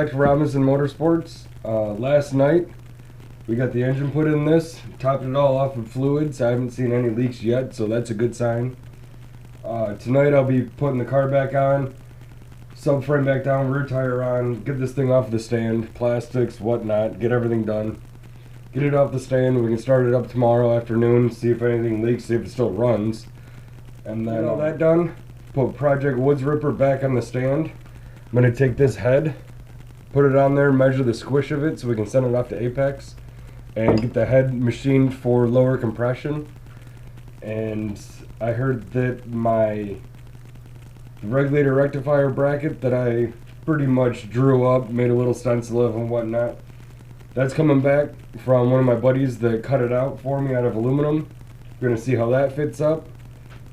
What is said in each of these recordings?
back to Robinson Motorsports. Last night we got the engine put in this, topped it all off with fluids. I haven't seen any leaks yet, so that's a good sign. Tonight I'll be putting the car back on, subframe back down, rear tire on, get this thing off the stand, plastics, whatnot, get everything done. Get it off the stand, we can start it up tomorrow afternoon, see if anything leaks, see if it still runs. And then all that done, put Project Woods Ripper back on the stand. I'm going to take this head, put it on there, measure the squish of it so we can send it off to Apex, and get the head machined for lower compression. And I heard that my regulator rectifier bracket that I pretty much drew up, made a little stencil of and whatnot, that's coming back from one of my buddies that cut it out for me out of aluminum. We're going to see how that fits up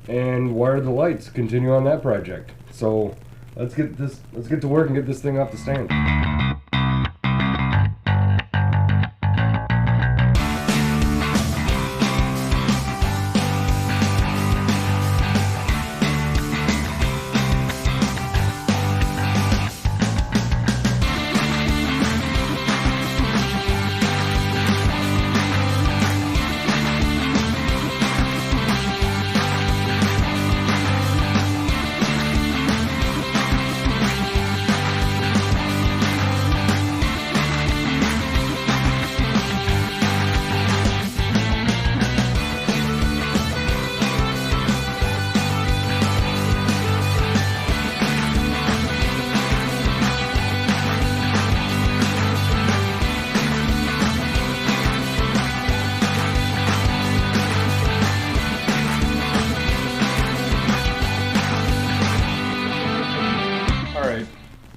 and wire the lights, continue on that project. So let's get to work and get this thing off the stand.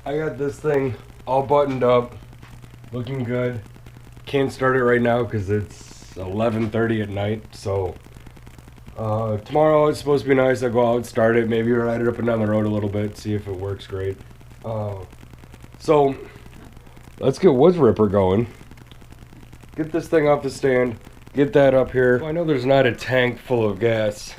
I got this thing all buttoned up, looking good. Can't start it right now because it's 11:30 at night. So tomorrow it's supposed to be nice. I go out, start it, maybe ride it up and down the road a little bit, see if it works great. So let's get Woods Ripper going. Get this thing off the stand. Get that up here. I know there's not a tank full of gas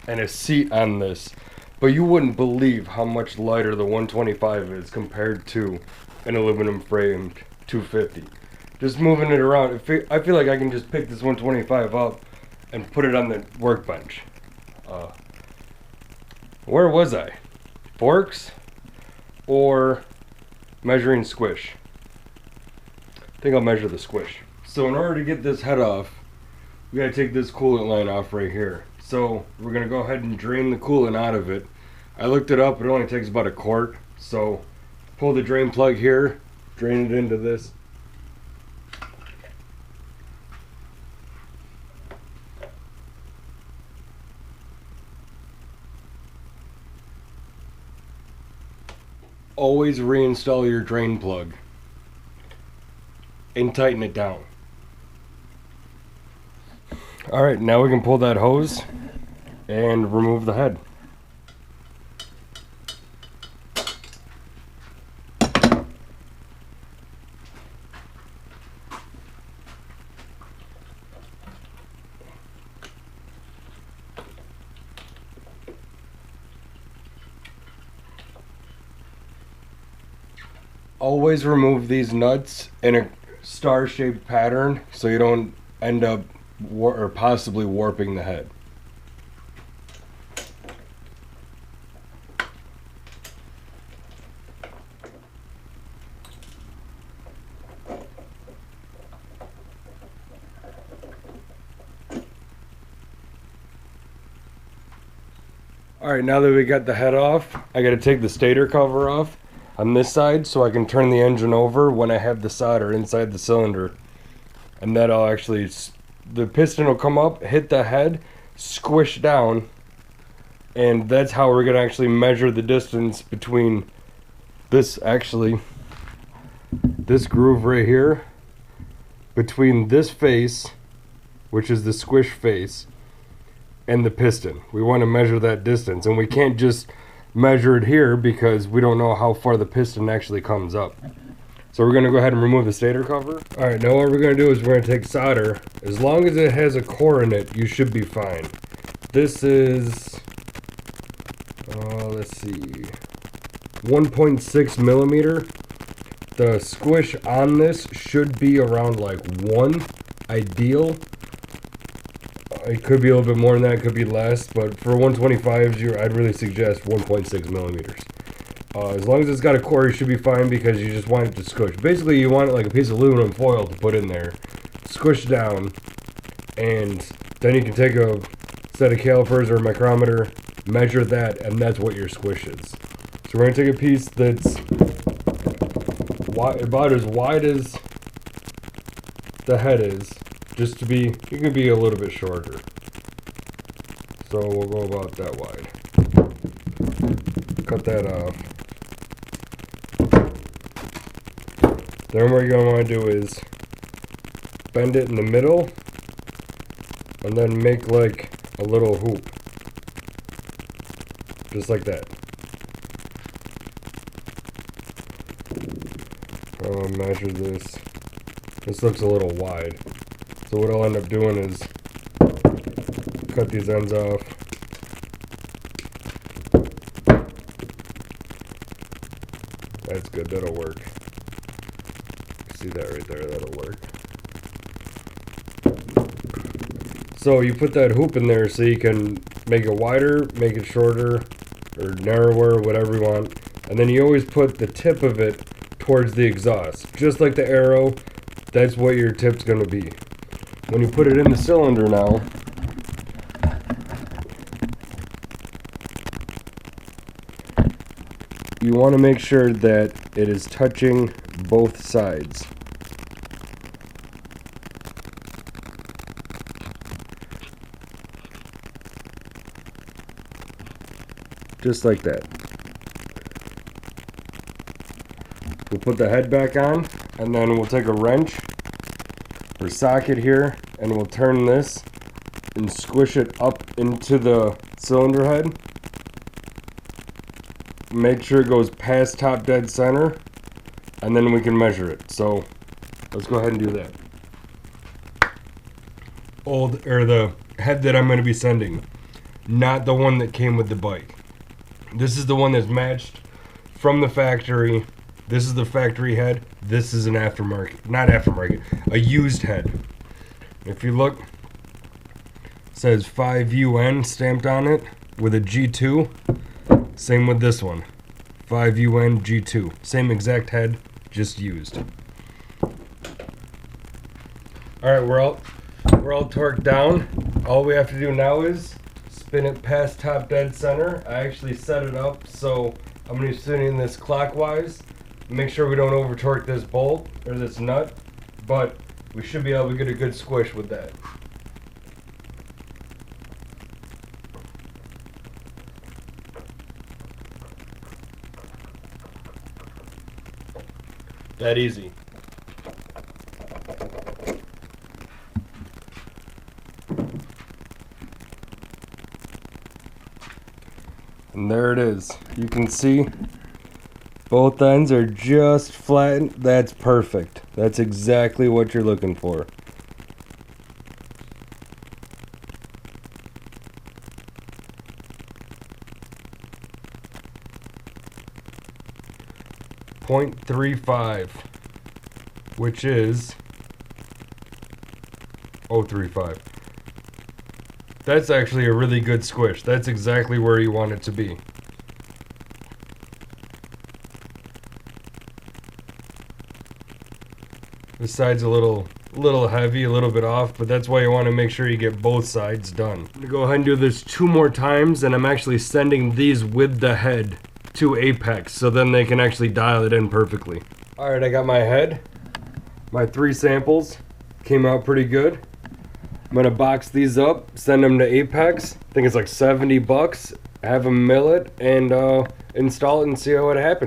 and a seat on this, but you wouldn't believe how much lighter the 125 is compared to an aluminum framed 250. Just moving it around, I feel like I can just pick this 125 up and put it on the workbench. Where was I? Forks or measuring squish? I think I'll measure the squish. So in order to get this head off, we gotta take this coolant line off right here. So we're gonna go ahead and drain the coolant out of it. I looked it up, it only takes about a quart. So pull the drain plug here, drain it into this. Always reinstall your drain plug and tighten it down. Alright, now we can pull that hose and remove the head. Always remove these nuts in a star-shaped pattern so you don't end up or possibly warping the head. Alright, now that we got the head off, I gotta take the stator cover off on this side so I can turn the engine over when I have the solder inside the cylinder. And that'll actually, the piston will come up, hit the head, squish down, and that's how we're gonna actually measure the distance between this groove right here, between this face, which is the squish face, and the piston. We want to measure that distance, and we can't just measure it here because we don't know how far the piston actually comes up. So we're going to go ahead and remove the stator cover. Alright, now what we're going to do is we're going to take solder. As long as it has a core in it, you should be fine. This is, let's see, 1.6 millimeter. The squish on this should be around like 1 ideal. It could be a little bit more than that, it could be less, but for 125s, I'd really suggest 1.6 millimeters. As long as it's got a core, you should be fine because you just want it to squish. Basically, you want it like a piece of aluminum foil to put in there, squish down, and then you can take a set of calipers or a micrometer, measure that, and that's what your squish is. So we're going to take a piece that's about as wide as the head is, just to be, it can be a little bit shorter. So we'll go about that wide. Cut that off. Then what you're going to want to do is bend it in the middle and then make like a little hoop. Just like that. I'll measure this. This looks a little wide. So what I'll end up doing is cut these ends off. That's good, that'll work. See that right there, that'll work. So you put that hoop in there so you can make it wider, make it shorter, or narrower, whatever you want. And then you always put the tip of it towards the exhaust. Just like the arrow, that's what your tip's going to be. When you put it in the cylinder now, you want to make sure that it is touching both sides. Just like that. We'll put the head back on, and then we'll take a wrench or socket here, and we'll turn this and squish it up into the cylinder head. Make sure it goes past top dead center, and then we can measure it. So let's go ahead and do that. The head that I'm going to be sending, not the one that came with the bike. This is the one that's matched from the factory. This is the factory head. This is an aftermarket, not aftermarket, a used head. If you look, it says 5UN stamped on it with a G2. Same with this one, 5UN G2. Same exact head, just used. All right, we're all torqued down. All we have to do now is spin it past top dead center. I actually set it up so I'm going to be spinning this clockwise. Make sure we don't over torque this bolt or this nut, but we should be able to get a good squish with that. That easy. And there it is. You can see both ends are just flattened. That's perfect. That's exactly what you're looking for. .35, which is 0.35. That's actually a really good squish. That's exactly where you want it to be. This side's a little heavy, a little bit off, but that's why you want to make sure you get both sides done. I'm gonna go ahead and do this 2 more times, and I'm actually sending these with the head to apex, so then they can actually dial it in perfectly. All right, I got my head. My 3 samples came out pretty good. I'm gonna box these up, send them to apex. I think it's like $70. Have them mill it and install it and see how it happens.